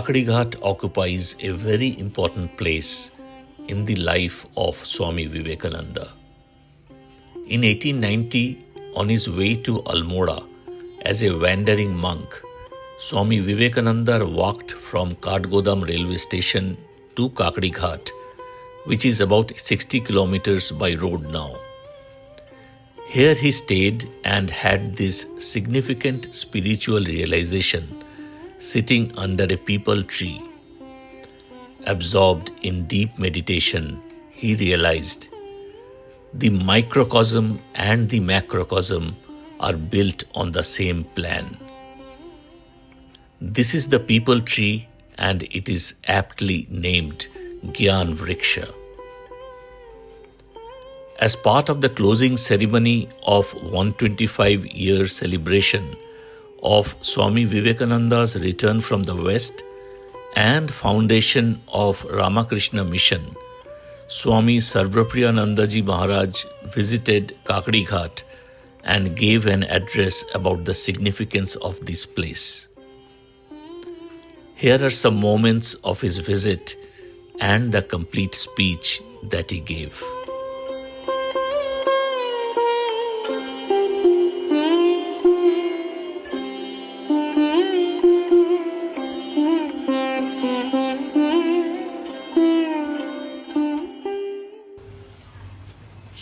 Kakadi Ghat occupies a very important place in the life of Swami Vivekananda. In 1890, on his way to Almora as a wandering monk, Swami Vivekananda walked from Katgodam railway station to Kakadi Ghat, which is about 60 kilometers by road now. Here he stayed and had this significant spiritual realization sitting under a peepal tree. Absorbed in deep meditation, he realized the microcosm and the macrocosm are built on the same plan. This is the peepal tree and it is aptly named Gyan Vriksha. As part of the closing ceremony of 125-year celebration of Swami Vivekananda's return from the West and foundation of Ramakrishna Mission, Swami Sarvapriyanandaji Maharaj visited Kakadi Ghat and gave an address about the significance of this place. Here are some moments of his visit and the complete speech that he gave.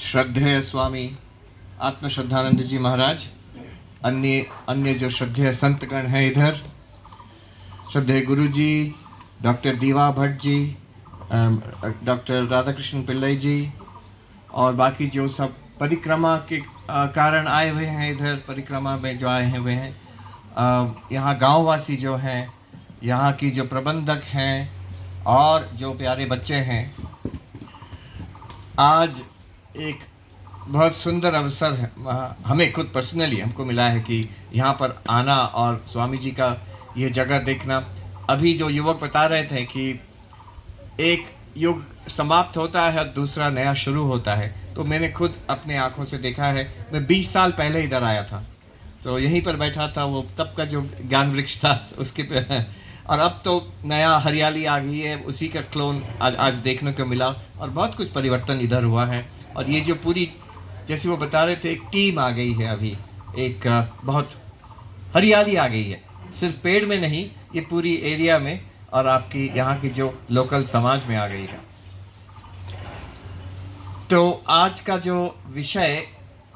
श्रद्धेय स्वामी आत्मश्रद्धानंद जी महाराज, अन्य जो श्रद्धेय संतगण हैं इधर, श्रद्धेय गुरु जी, doctor दीवा Bhatt ji, doctor Radhakrishna Pillai जी और बाकी जो सब परिक्रमा के कारण आए हुए हैं इधर, परिक्रमा में जो आए हुए हैं, यहाँ गांववासी जो हैं, यहाँ की जो प्रबंधक हैं और जो प्यारे बच्चे हैं, आज एक बहुत सुंदर अवसर है हमें खुद पर्सनली हमको मिला है कि यहाँ पर आना और स्वामी जी का ये जगह देखना। अभी जो युवक बता रहे थे कि एक युग समाप्त होता है और दूसरा नया शुरू होता है, तो मैंने खुद अपने आँखों से देखा है। मैं 20 साल पहले इधर आया था, तो यहीं पर बैठा था, वो तब का जो ज्ञान वृक्ष था उसके पे, और अब तो नया हरियाली आ गई है, उसी का क्लोन आज देखने को मिला और बहुत कुछ परिवर्तन इधर हुआ है। और ये जो पूरी, जैसे वो बता रहे थे, एक टीम आ गई है अभी, एक बहुत हरियाली आ गई है, सिर्फ पेड़ में नहीं, ये पूरी एरिया में और आपकी यहाँ की जो लोकल समाज में आ गई है। तो आज का जो विषय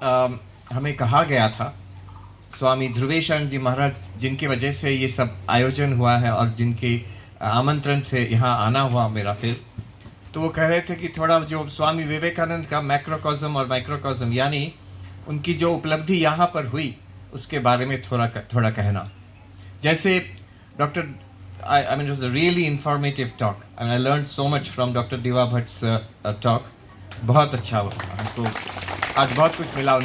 हमें कहा गया था, स्वामी ध्रुवेशानंद जी महाराज जिनकी वजह से ये सब आयोजन हुआ है और जिनके आमंत्रण से यहाँ आना हुआ मेरा, फिर तो वो कह रहे थे कि थोड़ा जो स्वामी विवेकानंद का मैक्रोकॉस्म और माइक्रोकॉस्म, यानी उनकी जो उपलब्धि यहाँ पर हुई उसके बारे में थोड़ा कहना। जैसे doctor I mean, it was a really informative talk. I mean, I learned so much from Dr. Diva Bhatt's talk. बहुत अच्छा हुआ, हमको आज बहुत कुछ मिला।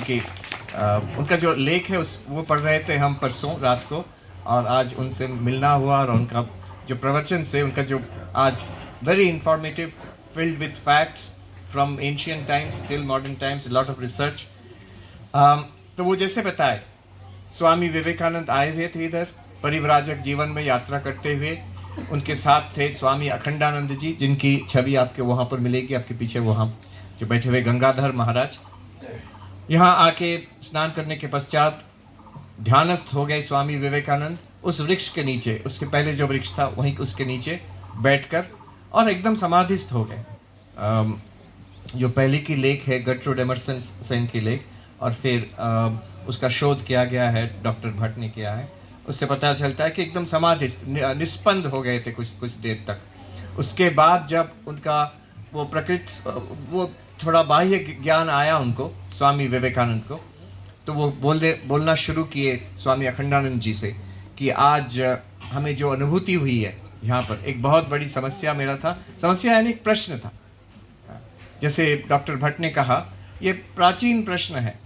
उनका जो लेख है वो पढ़ रहे थे हम परसों रात को, और आज उनसे मिलना हुआ और उनका जो प्रवचन से, उनका जो आज very informative, filled with facts from ancient times till modern times, a lot of research. तो वो जैसे बताए, स्वामी विवेकानंद आए हुए थे इधर परिव्राजक जीवन में यात्रा करते हुए। उनके साथ थे स्वामी अखंडानंद जी, जिनकी छवि आपके वहाँ पर मिलेगी, आपके पीछे वहाँ जो बैठे हुए गंगाधर महाराज। यहाँ आके स्नान करने के पश्चात ध्यानस्थ हो गए स्वामी विवेकानंद उस वृक्ष के नीचे, उसके पहले जो वृक्ष था वहीं उसके नीचे बैठकर, और एकदम समाधिस्थ हो गए। जो पहले की लेख है गर्ट्रूड एमरसन सेन की लेख, और फिर उसका शोध किया गया है, डॉक्टर भट्ट ने किया है, उससे पता चलता है कि एकदम समाधिस्थ निस्पंद हो गए थे कुछ देर तक। उसके बाद जब उनका वो वो थोड़ा बाह्य ज्ञान आया उनको, स्वामी विवेकानंद को, तो वो बोलना शुरू किए स्वामी अखंडानंद जी से कि आज हमें जो अनुभूति हुई है यहाँ पर, एक बहुत बड़ी समस्या मेरा था, समस्या यानी एक प्रश्न था। जैसे डॉक्टर भट्ट ने कहा, ये प्राचीन प्रश्न है,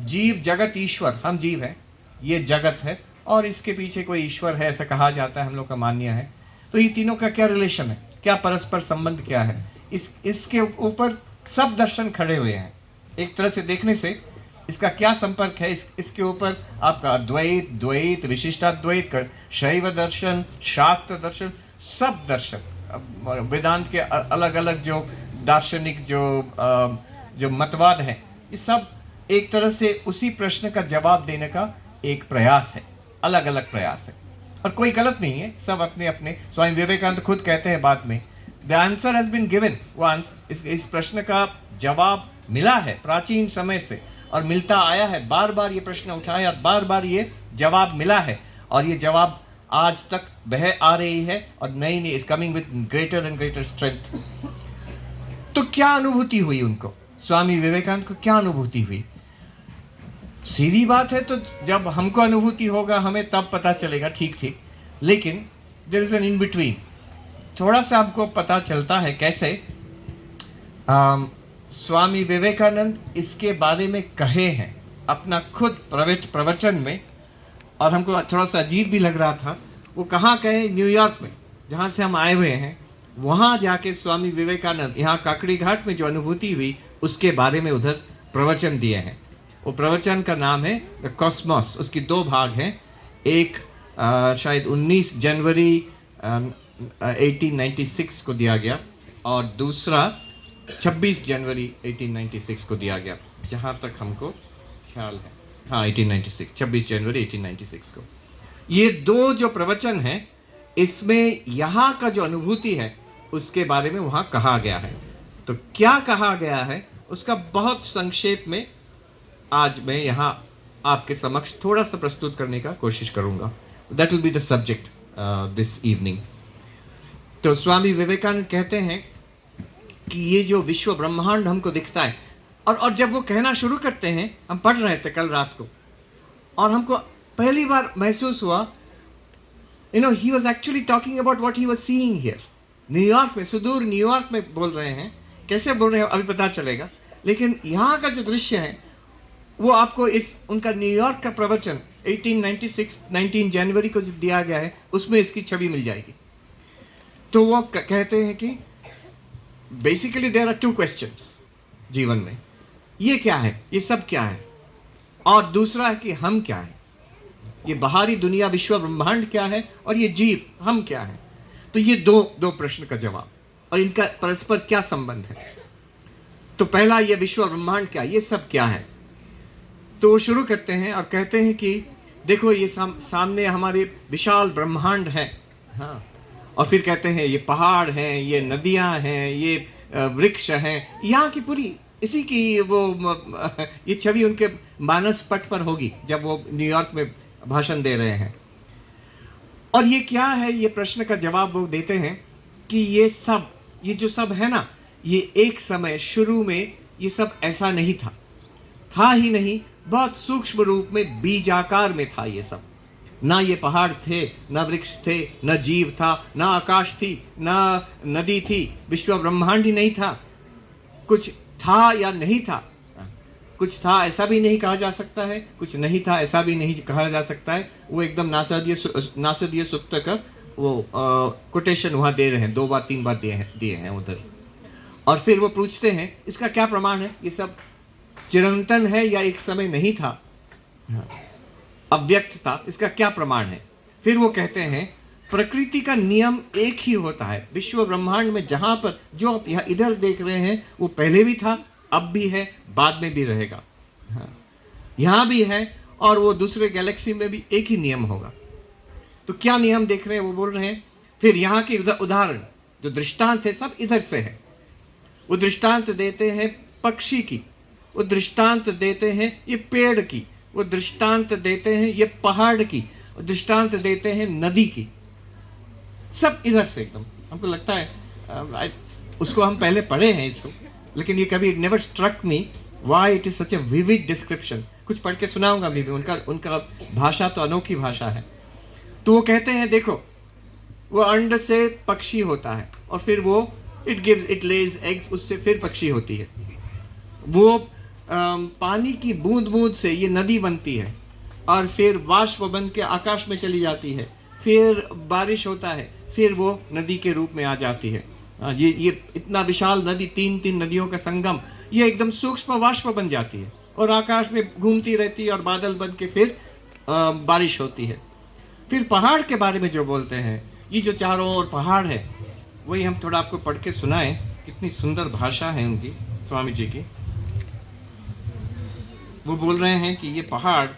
जीव जगत ईश्वर, हम जीव हैं, ये जगत है और इसके पीछे कोई ईश्वर है, ऐसा कहा जाता है, हम लोग का मान्य है। तो ये तीनों का क्या रिलेशन है, क्या परस्पर संबंध क्या है, इसके ऊपर सब दर्शन खड़े हुए हैं। एक तरह से देखने से इसका क्या संपर्क है, इसके ऊपर आपका द्वैत, विशिष्टाद्वैत, शैव दर्शन, शाक्त दर्शन, सब दर्शन, वेदांत के अलग अलग जो दार्शनिक जो मतवाद हैं, ये सब एक तरह से उसी प्रश्न का जवाब देने का एक प्रयास है, अलग अलग प्रयास है, और कोई गलत नहीं है, सब अपने अपने। स्वामी विवेकानंद खुद कहते हैं बाद में, the answer has been given once, इस प्रश्न का जवाब मिला है प्राचीन समय से और मिलता आया है, बार बार ये प्रश्न उठाया और बार बार ये जवाब मिला है, और ये जवाब आज तक बह आ रही है और नई नई is coming with greater and greater strength. तो क्या अनुभूति हुई उनको, स्वामी विवेकानंद को क्या अनुभूति हुई? सीधी बात है, तो जब हमको अनुभूति होगा हमें तब पता चलेगा, ठीक ठीक, लेकिन there is an in between. थोड़ा सा आपको पता चलता है कैसे स्वामी विवेकानंद इसके बारे में कहे हैं अपना खुद प्रवचन में, और हमको थोड़ा सा अजीब भी लग रहा था। वो कहाँ कहे? न्यूयॉर्क में, जहाँ से हम आए हुए हैं, वहाँ जाके स्वामी विवेकानंद यहाँ काकड़ी घाट में जो अनुभूति हुई उसके बारे में उधर प्रवचन दिए हैं। वो प्रवचन का नाम है द कॉस्मोस। उसकी दो भाग हैं, एक शायद 19 जनवरी 1896 को दिया गया और दूसरा 26 जनवरी 1896 को दिया गया, जहाँ तक हमको ख्याल है। हाँ, 1896, 26 जनवरी 1896 को। ये दो जो प्रवचन हैं, इसमें यहाँ का जो अनुभूति है उसके बारे में वहाँ कहा गया है। तो क्या कहा गया है उसका बहुत संक्षेप में आज मैं यहाँ आपके समक्ष थोड़ा सा प्रस्तुत करने का कोशिश करूँगा। That will be the subject this evening. तो स्वामी विवेकानंद कहते हैं कि ये जो विश्व ब्रह्मांड हमको दिखता है, और जब वो कहना शुरू करते हैं, हम पढ़ रहे थे कल रात को, और हमको पहली बार महसूस हुआ, he was actually talking about what he was seeing here. New York में, सुदूर न्यूयॉर्क में बोल रहे हैं। कैसे बोल रहे हैं अभी पता चलेगा, लेकिन यहाँ का जो दृश्य है वो आपको इस उनका न्यूयॉर्क का प्रवचन 1896 19 जनवरी को जो दिया गया है उसमें इसकी छवि मिल जाएगी। तो वो कहते हैं कि basically there are two questions जीवन में, ये क्या है, ये सब क्या है, और दूसरा है कि हम क्या है, ये बाहरी दुनिया विश्व ब्रह्मांड क्या है, और ये जीव हम क्या है। तो ये दो प्रश्न का जवाब, और इनका परस्पर क्या संबंध है। तो पहला, ये विश्व ब्रह्मांड क्या, ये सब क्या है। तो वो शुरू करते हैं और कहते हैं कि देखो ये सामने हमारे विशाल ब्रह्मांड है, हाँ, और फिर कहते हैं ये पहाड़ हैं, ये नदियाँ हैं, ये वृक्ष हैं, यहाँ की पूरी इसी की वो ये छवि उनके मानस पट पर होगी जब वो न्यूयॉर्क में भाषण दे रहे हैं। और ये क्या है, ये प्रश्न का जवाब वो देते हैं कि ये जो सब है ना, ये एक समय शुरू में ये सब ऐसा नहीं था ही नहीं, बहुत सूक्ष्म रूप में बीजाकार में था ये सब। ना ये पहाड़ थे, ना वृक्ष थे, न जीव था, ना आकाश थी, ना नदी थी, विश्व ब्रह्मांड ही नहीं था। कुछ था या नहीं था, कुछ था ऐसा भी नहीं कहा जा सकता है, कुछ नहीं था ऐसा भी नहीं कहा जा सकता है। वो एकदम नासदीय सुक्त का वो कोटेशन वहाँ दे रहे हैं, 2 बार 3 बार दिए हैं उधर। और फिर वो पूछते हैं इसका क्या प्रमाण है, ये सब चिरंतन है या एक समय नहीं था, अव्यक्त था, इसका क्या प्रमाण है। फिर वो कहते हैं प्रकृति का नियम एक ही होता है विश्व ब्रह्मांड में, जहाँ पर जो आप यहाँ इधर देख रहे हैं वो पहले भी था, अब भी है, बाद में भी रहेगा, हाँ, यहाँ भी है, और वो दूसरे गैलेक्सी में भी एक ही नियम होगा। तो क्या नियम देख रहे हैं वो बोल रहे हैं। फिर यहाँ के उदाहरण जो दृष्टांत है सब इधर से है। वो दृष्टांत देते हैं पक्षी की, वो दृष्टांत देते हैं ये पेड़ की, वो दृष्टांत देते हैं ये पहाड़ की, वो दृष्टांत देते हैं नदी की, सब इधर से एकदम। हमको लगता है उसको हम पहले पढ़े हैं इसको, लेकिन ये कभी never struck me why it is such a vivid description. कुछ पढ़ के सुनाऊंगा अभी भी, उनका भाषा तो अनोखी भाषा है। तो वो कहते हैं देखो, वो अंड से पक्षी होता है, और फिर वो इट लेज एग्स, उससे फिर पक्षी होती है। वो पानी की बूंद बूंद से ये नदी बनती है, और फिर वाष्प बन के आकाश में चली जाती है, फिर बारिश होता है, फिर वो नदी के रूप में आ जाती है। ये इतना विशाल नदी, 3 नदियों का संगम, ये एकदम सूक्ष्म वाष्प बन जाती है और आकाश में घूमती रहती है, और बादल बन के फिर बारिश होती है। फिर पहाड़ के बारे में जो बोलते हैं ये जो चारों ओर पहाड़ है, वही हम थोड़ा आपको पढ़ के सुनाएं। कितनी सुंदर भाषा है उनकी, स्वामी जी की। वो बोल रहे हैं कि ये पहाड़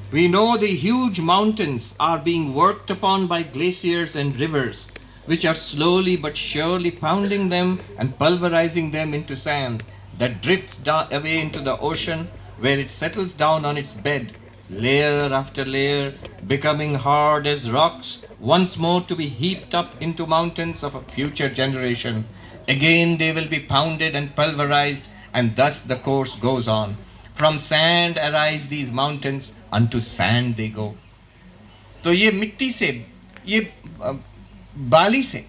We know the huge mountains are being worked upon by glaciers and rivers, which are slowly but surely pounding them and pulverizing them into sand that drifts down away into the ocean, where it settles down on its bed, layer after layer, becoming hard as rocks, once more to be heaped up into mountains of a future generation. Again they will be pounded and pulverized, and thus the course goes on. From sand arise these mountains, unto sand they go. तो ये मिट्टी से, ये बाली से,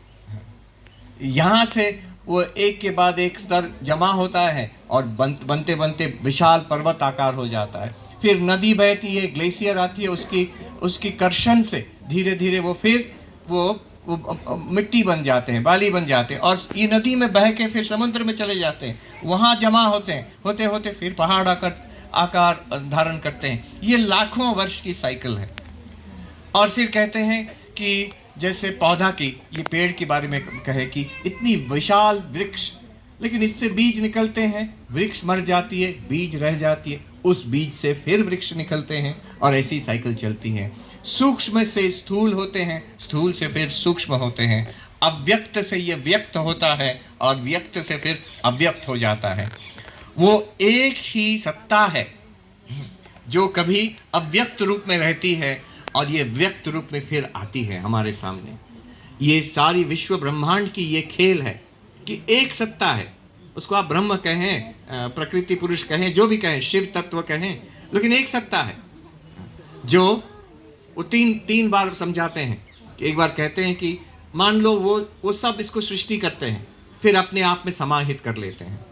यहाँ से वो एक के बाद एक स्तर जमा होता है और बनते बनते विशाल पर्वत आकार हो जाता है। फिर नदी बहती है, ग्लेशियर आती है, उसकी कर्षण से धीरे धीरे वो फिर वो मिट्टी बन जाते हैं, बाली बन जाते हैं, और ये नदी में बह के फिर समुद्र में चले जाते हैं, वहाँ जमा होते हैं, होते होते फिर पहाड़ आकार धारण करते हैं। ये लाखों वर्ष की साइकिल है। और फिर कहते हैं कि जैसे पौधा की, ये पेड़ के बारे में कहे कि इतनी विशाल वृक्ष, लेकिन इससे बीज निकलते हैं, वृक्ष मर जाती है, बीज रह जाती है, उस बीज से फिर वृक्ष निकलते हैं, और ऐसी साइकिल चलती है। सूक्ष्म से स्थूल होते हैं, स्थूल से फिर सूक्ष्म होते हैं, अव्यक्त से ये व्यक्त होता है, और व्यक्त से फिर अव्यक्त हो जाता है। वो एक ही सत्ता है जो कभी अव्यक्त रूप में रहती है और ये व्यक्त रूप में फिर आती है हमारे सामने। ये सारी विश्व ब्रह्मांड की ये खेल है कि एक सत्ता है, उसको आप ब्रह्म कहें, प्रकृति पुरुष कहें, जो भी कहें, शिव तत्व कहें, लेकिन एक सत्ता है जो वो तीन बार समझाते हैं। एक बार कहते हैं कि मान लो वो सब इसको सृष्टि करते हैं, फिर अपने आप में समाहित कर लेते हैं,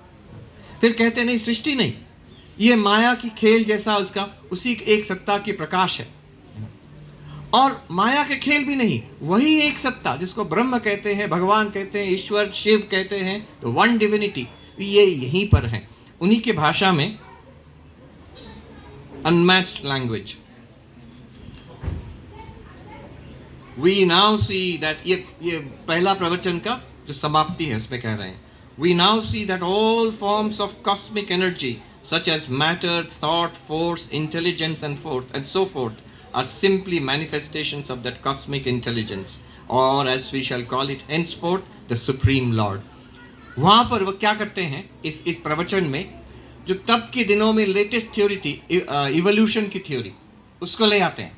फिर कहते नहीं सृष्टि नहीं, ये माया की खेल जैसा उसका उसी एक सत्ता की प्रकाश है। और माया के खेल भी नहीं, वही एक सत्ता जिसको ब्रह्म कहते हैं, भगवान कहते हैं, ईश्वर शिव कहते हैं, तो वन डिविनिटी ये यहीं पर है। उन्हीं के भाषा में unmatched language. We now see that, ये पहला प्रवचन का जो समाप्ति है उसमें कह रहे हैं, we now see that all forms of cosmic energy such as matter, thought, force, intelligence and so forth are simply manifestations of that cosmic intelligence, or as we shall call it henceforth, the Supreme Lord. वहाँ पर वो क्या करते हैं इस प्रवचन में, जो तब के दिनों में लेटेस्ट थ्योरी थी, इवोल्यूशन की थ्योरी, उसको ले आते हैं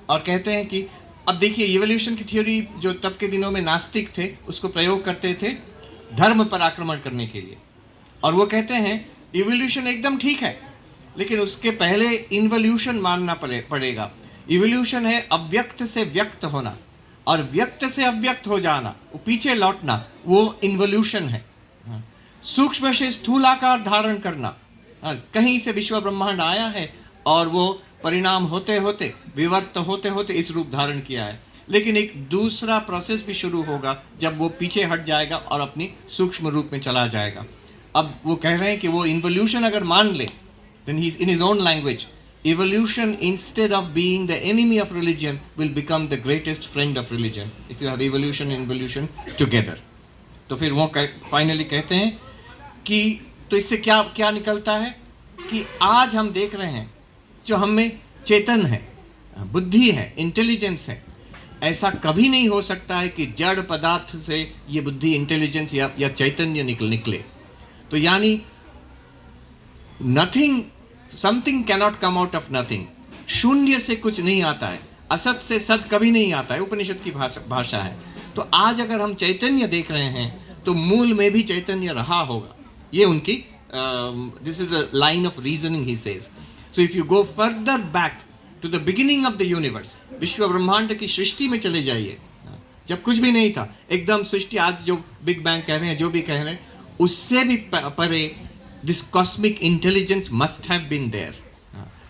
और कहते हैं कि अब देखिए इवोल्यूशन की थ्योरी जो तब के दिनों में नास्तिक थे उसको प्रयोग करते थे धर्म पर आक्रमण करने के लिए। और वो कहते हैं इवोल्यूशन एकदम ठीक है, लेकिन उसके पहले इन्वोल्यूशन मानना पड़ेगा। इवोल्यूशन है अव्यक्त से व्यक्त होना, और व्यक्त से अव्यक्त हो जाना, वो पीछे लौटना, वो इन्वोल्यूशन है। सूक्ष्म से स्थूल आकार धारण करना, कहीं से विश्व ब्रह्मांड आया है और वो परिणाम होते होते, विवर्त होते होते इस रूप धारण किया है। लेकिन एक दूसरा प्रोसेस भी शुरू होगा जब वो पीछे हट जाएगा और अपनी सूक्ष्म रूप में चला जाएगा। अब वो कह रहे हैं कि वो इन्वोल्यूशन अगर मान ले, then he's in his own language, evolution instead of being the enemy of religion will become the greatest friend of religion if you have evolution and involution together. तो फिर वो फाइनली कहते हैं कि तो इससे क्या क्या निकलता है कि आज हम देख रहे हैं जो हम में चेतन है, बुद्धि है, इंटेलिजेंस है, ऐसा कभी नहीं हो सकता है कि जड़ पदार्थ से ये बुद्धि, इंटेलिजेंस या चैतन्य निकले। तो यानी nothing, something cannot come out of nothing. शून्य से कुछ नहीं आता है, असत से सत कभी नहीं आता है, उपनिषद की भाषा है। तो आज अगर हम चैतन्य देख रहे हैं तो मूल में भी चैतन्य रहा होगा। ये उनकी this is a line of reasoning he says. So if you go further back to the beginning of the universe, विश्व ब्रह्मांड की सृष्टि में चले जाइए, जब कुछ भी नहीं था, एकदम सृष्टि, आज जो बिग बैंग कह रहे हैं, जो भी कह रहे हैं, उससे भी परे this cosmic intelligence must have been there.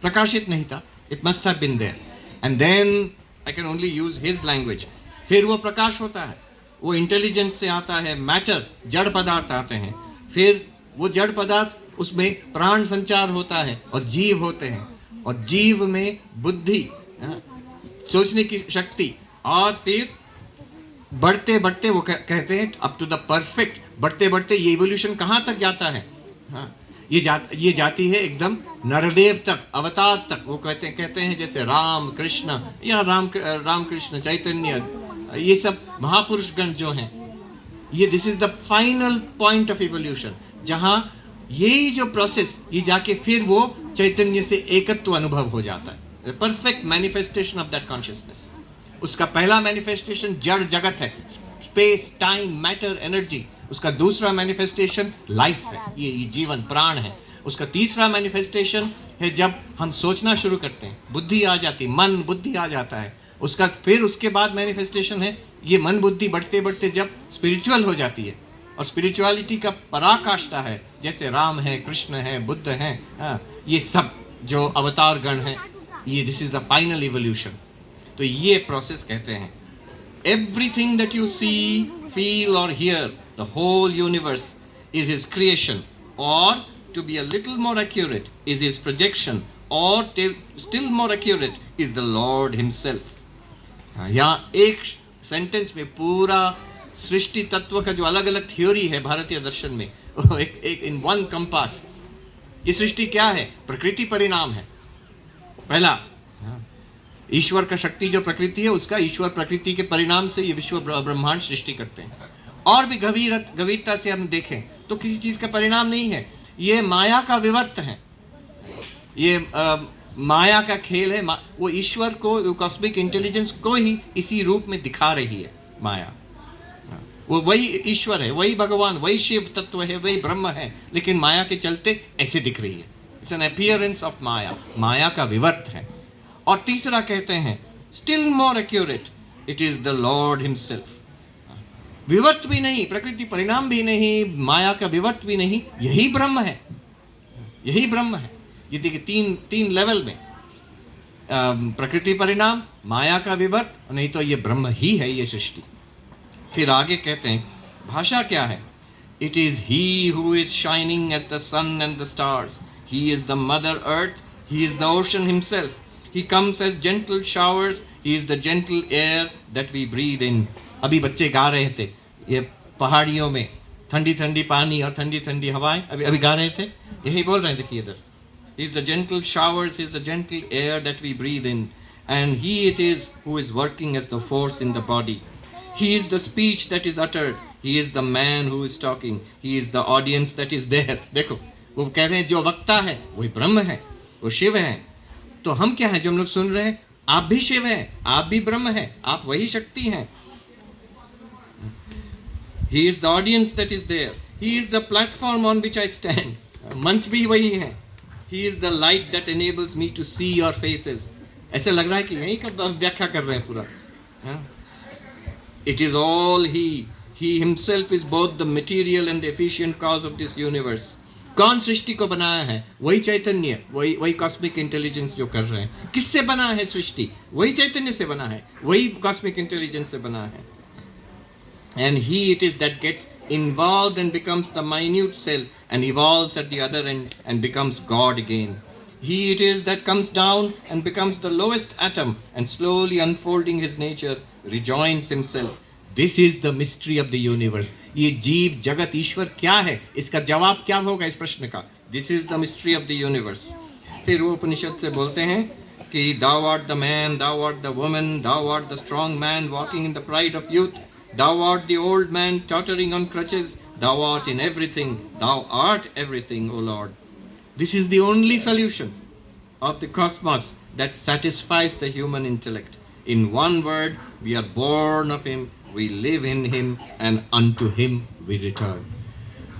प्रकाशित नहीं था, it must have been there, and then I can only use his language. फिर वो प्रकाश होता है, वो इंटेलिजेंस से आता है, मैटर, जड़ पदार्थ आते हैं, फिर वो जड़ पदार्थ उसमें प्राण संचार होता है और जीव होते हैं, और जीव में बुद्धि, सोचने की शक्ति, और फिर बढ़ते बढ़ते वो कहते हैं अप टू द परफेक्ट, बढ़ते बढ़ते ये इवोल्यूशन कहाँ तक जाता है? हाँ, ये जाती है एकदम नरदेव तक, अवतार तक। वो कहते हैं जैसे राम कृष्ण या राम कृष्ण चैतन्य, ये सब महापुरुष गण जो हैं, ये this is the final point of evolution, जहाँ यही जो प्रोसेस ये जाके फिर वो चैतन्य से एकत्व अनुभव हो जाता है, perfect manifestation of that consciousness. उसका पहला मैनिफेस्टेशन जड़ जगत है, स्पेस टाइम मैटर एनर्जी। उसका दूसरा मैनिफेस्टेशन लाइफ है, ये जीवन प्राण है। उसका तीसरा मैनिफेस्टेशन है जब हम सोचना शुरू करते हैं, बुद्धि आ जाती, मन बुद्धि आ जाता है। उसका फिर उसके बाद मैनिफेस्टेशन है ये मन बुद्धि बढ़ते बढ़ते जब स्पिरिचुअल हो जाती है, और स्पिरिचुअलिटी का पराकाष्ठा है, जैसे राम है, कृष्ण है, बुद्ध हैं, ये सब जो अवतार गण हैं, ये this is the final evolution. तो ये प्रोसेस कहते हैं everything that you see feel or hear, the whole universe is his creation, और to be a little more accurate is his projection, और still more accurate is the lord himself. यहाँ एक sentence में पूरा सृष्टि तत्व का जो अलग अलग थ्योरी है भारतीय दर्शन में, एक इन वन कंपास। ये सृष्टि क्या है? प्रकृति परिणाम है पहला। ईश्वर का शक्ति जो प्रकृति है, उसका ईश्वर प्रकृति के परिणाम से ये विश्व ब्रह्मांड सृष्टि करते हैं। और भी गंभीरता से हम देखें तो किसी चीज का परिणाम नहीं है, ये माया का विवर्त है, ये माया का खेल है। वो ईश्वर को, कॉस्मिक इंटेलिजेंस को ही इसी रूप में दिखा रही है माया। वो वही ईश्वर है, वही भगवान, वही शिव तत्व है, वही ब्रह्म है, लेकिन माया के चलते ऐसे दिख रही है। इट्स एन अपीयरेंस ऑफ माया, माया का विवर्त है। और तीसरा कहते हैं still more accurate it is the lord himself. विवर्त भी नहीं, प्रकृति परिणाम भी नहीं, माया का विवर्त भी नहीं, यही ब्रह्म है, यही ब्रह्म है। ये देखिए तीन लेवल में, प्रकृति परिणाम, माया का विवर्त, नहीं तो ये ब्रह्म ही है ये सृष्टि। फिर आगे कहते हैं भाषा क्या है? It is he who is shining as the sun and the stars, he is the mother earth, he is the ocean himself, he comes as gentle showers, he is the gentle air that we breathe in. अभी बच्चे गा रहे थे, ये पहाड़ियों में ठंडी ठंडी पानी और ठंडी ठंडी हवाएं, अभी गा रहे थे, यही बोल रहे हैं। देखिए इधर, he is the gentle showers, he is the gentle air that we breathe in, and he it is who is working as the force in the body. He is the speech that is uttered, he is the man who is talking, he is the audience that is there. देखो वो कह रहे हैं जो वक्ता है वही ब्रह्म है, वो शिव है। तो हम क्या हैं जो हम लोग सुन रहे हैं? आप भी शिव हैं, आप भी ब्रह्म हैं, आप वही शक्ति हैं। He is the audience that is there, he is the platform on which I stand, मंच भी वही है। He is the light that enables me to see your faces. ऐसे लग रहा है कि यही का व्याख्या कर रहे हैं पूरा। It is all he. He himself is both the material and the efficient cause of this universe. कौन सृष्टि को बनाया है? वही चैतन्य, वही कॉस्मिक इंटेलिजेंस जो कर रहे हैं। किससे बना है सृष्टि? वही चैतन्य से बना है, वही कॉस्मिक इंटेलिजेंस से बना है। And he it is that gets involved and becomes the minute cell and evolves at the other end and becomes God again. He it is that comes down and becomes the lowest atom and slowly unfolding his nature rejoins himself. This is the mystery of the universe. ये जीव जगत ईश्वर क्या है, इसका जवाब क्या होगा इस प्रश्न का? This is the mystery of the universe. फिर वो उपनिषद से बोलते हैं कि thou art the man, thou art the woman, thou art the strong man walking in the pride of youth. Thou art the old man tottering on crutches. Thou art in everything. Thou art everything, O Lord. This is the only solution of the cosmos that satisfies the human intellect. In one word, we are born of him, we live in him, and unto him we return.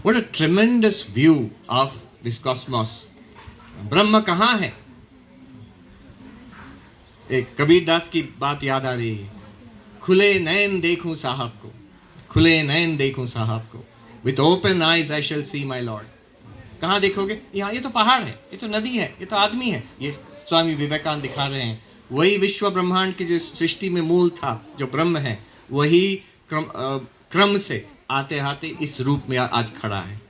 What a tremendous view of this cosmos. ब्रह्म कहाँ है? एक कबीर दास की बात याद आ रही है। खुले नयन देखूं साहब को, खुले नयन देखूं साहब को, with open eyes I shall see my Lord. कहाँ देखोगे? यहाँ, ये तो पहाड़ है, ये तो नदी है, ये तो आदमी है। ये स्वामी विवेकानंद दिखा रहे हैं वही विश्व ब्रह्मांड की जो सृष्टि में मूल था, जो ब्रह्म है, वही क्रम से आते आते इस रूप में आज खड़ा है।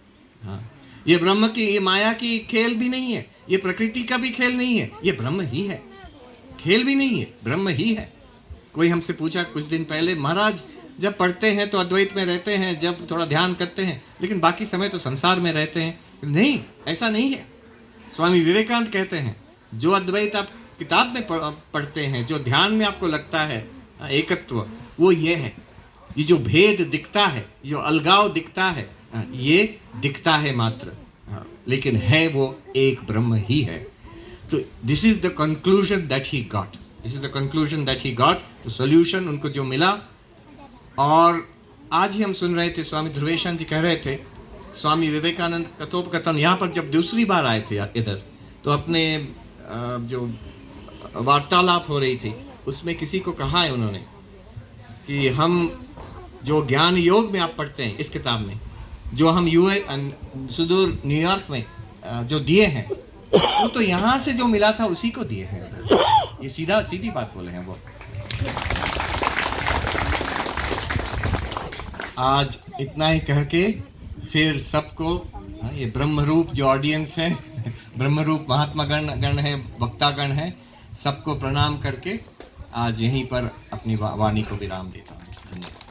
हाँ, ये ब्रह्म की, ये माया की खेल भी नहीं है, ये प्रकृति का भी खेल नहीं है, ये ब्रह्म ही है। खेल भी नहीं है, ब्रह्म ही है। कोई हमसे पूछा कुछ दिन पहले, महाराज जब पढ़ते हैं तो अद्वैत में रहते हैं, जब थोड़ा ध्यान करते हैं, लेकिन बाकी समय तो संसार में रहते हैं। नहीं, ऐसा नहीं है। स्वामी विवेकानंद कहते हैं, जो अद्वैत आप किताब में पढ़ते हैं, जो ध्यान में आपको लगता है एकत्व, वो ये है। ये जो भेद दिखता है, जो अलगाव दिखता है, ये दिखता है मात्र, लेकिन है वो एक ब्रह्म ही है। तो this is the conclusion that he got, this is the conclusion that he got, the solution उनको जो मिला। और आज ही हम सुन रहे थे, स्वामी ध्रुवेशानंद जी कह रहे थे, स्वामी विवेकानंद कथोपकथन यहाँ पर जब दूसरी बार आए थे इधर, तो अपने जो वार्तालाप हो रही थी उसमें किसी को कहा है उन्होंने कि हम जो ज्ञान योग में आप पढ़ते हैं इस किताब में, जो हम सुदूर न्यूयॉर्क में जो दिए हैं, वो तो यहाँ से जो मिला था उसी को दिए हैं उधर। ये सीधी बात बोले हैं वो। आज इतना ही कह के फिर सबको, ये ब्रह्मरूप जो ऑडियंस है, ब्रह्मरूप महात्मा गण है, वक्ता गण है, सबको प्रणाम करके आज यहीं पर अपनी वाणी को विराम देता हूँ। धन्यवाद।